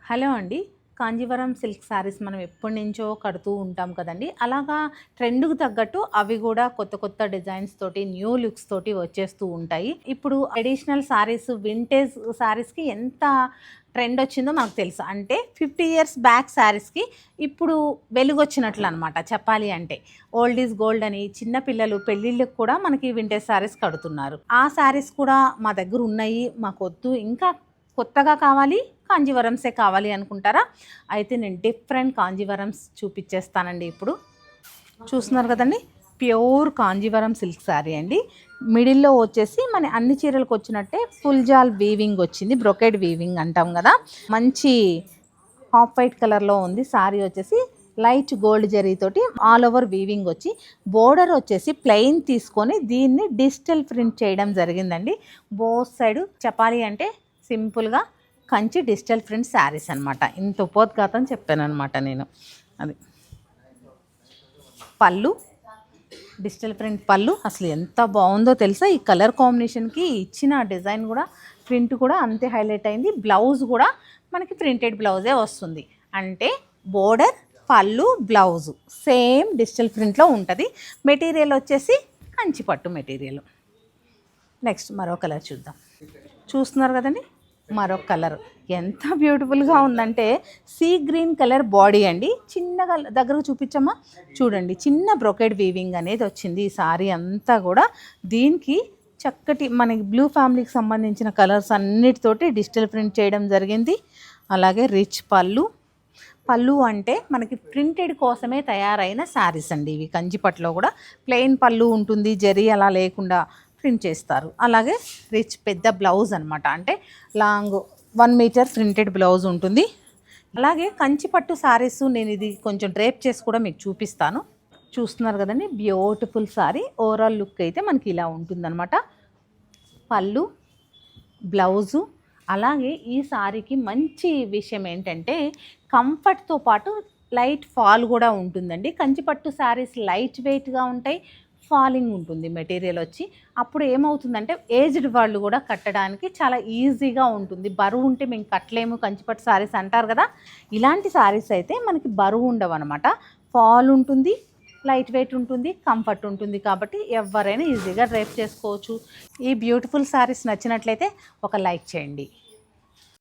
Hello అండి. Kanjeevaram silk saris మనం ఎప్పటినుంచో కడుతూ ఉంటాం కదండీ! అలాగా ట్రెండ్‌కి తగ్గట్టు అవి గూడా కొత్త కొత్త డిజైన్స్ తోటి, న్యూ లుక్స్ తోటి వచ్చేస్తూ ఉంటాయి. ఇప్పుడు ట్రెడిషనల్ శారీస్, వింటేజ్ శారీస్‌కి ఎంత ట్రెండ్ వచ్చిందో మనకు తెలుసు. అంటే 50 ఇయర్స్ బ్యాక్ శారీస్‌కి ఇప్పుడు వెలుగొచ్చినట్లనమాట చెప్పాలి అంటే. ఓల్డ్ ఈజ్ గోల్డ్ అని చిన్న పిల్లలు పెళ్ళిళ్ళకి కూడా మనకి వింటేజ్ శారీస్ కడుతున్నారు. ఆ శారీస్ కూడా మా దగ్గర ఉన్నాయి. మాకొద్దు ఇంకా కొత్తగా కావాలి, కాంజీవరమ్సే కావాలి అనుకుంటారా? అయితే నేను డిఫరెంట్ కాంజీవరమ్స్ చూపిచ్చేస్తానండి ఇప్పుడు. చూస్తున్నారు కదండీ! ప్యూర్ కాంజీవరం సిల్క్ శారీ అండి. మిడిల్‌లో వచ్చేసి మన అన్ని చీరలకు వచ్చినట్టే ఫుల్ జాల్ వీవింగ్ వచ్చింది. బ్రొకెడ్ వీవింగ్ అంటాం కదా! మంచి హాఫ్ వైట్ కలర్‌లో ఉంది. శారీ వచ్చేసి లైట్ గోల్డ్ జరీతోటి ఆల్ ఓవర్ వీవింగ్ వచ్చి, బోర్డర్ వచ్చేసి ప్లెయిన్ తీసుకొని దీన్ని డిజిటల్ ప్రింట్ చేయడం జరిగిందండి. బోత్ సైడ్ చెప్పాలి అంటే సింపుల్గా కంచి డిజిటల్ ప్రింట్ శారీస్ అనమాట. ఇంత ఉపోద్ఘాతం చెప్పానమాట నేను. అది పళ్ళు, డిజిటల్ ప్రింట్ పళ్ళు అసలు ఎంత బాగుందో తెలుసా. ఈ కలర్ కాంబినేషన్కి ఇచ్చిన డిజైన్ కూడా, ప్రింట్ కూడా అంతే హైలైట్ అయింది. బ్లౌజ్ కూడా మనకి ప్రింటెడ్ బ్లౌజే వస్తుంది. అంటే బోర్డర్, పళ్ళు, బ్లౌజు సేమ్ డిజిటల్ ప్రింట్లో ఉంటుంది. మెటీరియల్ వచ్చేసి కంచి పట్టు మెటీరియల్. నెక్స్ట్ మరో కలర్ చూద్దాం. చూస్తున్నారు కదండి, మరొక కలర్ ఎంత బ్యూటిఫుల్గా ఉందంటే సీ గ్రీన్ కలర్ బాడీ అండి. చిన్నగా దగ్గరకు చూపించమ్మా. చూడండి, చిన్న బ్రొకెడ్ వీవింగ్ అనేది వచ్చింది ఈ సారీ అంతా కూడా. దీనికి చక్కటి మనకి బ్లూ ఫ్యామిలీకి సంబంధించిన కలర్స్ అన్నిటితోటి డిజిటల్ ప్రింట్ చేయడం జరిగింది. అలాగే రిచ్ పళ్ళు. పళ్ళు అంటే మనకి ప్రింటెడ్ కోసమే తయారైన శారీస్ అండి ఇవి. కంచిపట్లో కూడా ప్లెయిన్ పళ్ళు ఉంటుంది, జరీ అలా లేకుండా ప్రింట్ చేస్తారు. అలాగే రిచ్ పెద్ద బ్లౌజ్ అనమాట. అంటే లాంగ్ 1 మీటర్ ప్రింటెడ్ బ్లౌజ్ ఉంటుంది. అలాగే కంచిపట్టు శారీస్ నేను ఇది కొంచెం డ్రేప్ చేసి కూడా మీకు చూపిస్తాను. చూస్తున్నారు కదండి, బ్యూటిఫుల్ శారీ. ఓవరాల్ లుక్ అయితే మనకి ఇలా ఉంటుందన్నమాట. పళ్ళు, బ్లౌజు. అలాగే ఈ శారీకి మంచి విషయం ఏంటంటే కంఫర్ట్తో పాటు లైట్ ఫాల్ కూడా ఉంటుందండి. కంచిపట్టు శారీస్ లైట్ వెయిట్గా ఉంటాయి, ఫాలింగ్ ఉంటుంది మెటీరియల్ వచ్చి. అప్పుడు ఏమవుతుందంటే ఏజ్డ్ వాళ్ళు కూడా కట్టడానికి చాలా ఈజీగా ఉంటుంది. బరువు ఉంటే మేము కట్టలేము కంచిపట్టు శారీస్ అంటారు కదా. ఇలాంటి శారీస్ అయితే మనకి బరువు ఉండవు అనమాట. ఫాల్ ఉంటుంది, లైట్ వెయిట్ ఉంటుంది, కంఫర్ట్ ఉంటుంది. కాబట్టి ఎవరైనా ఈజీగా డ్రైప్ చేసుకోవచ్చు. ఈ బ్యూటిఫుల్ శారీస్ నచ్చినట్లయితే ఒక లైక్ చేయండి.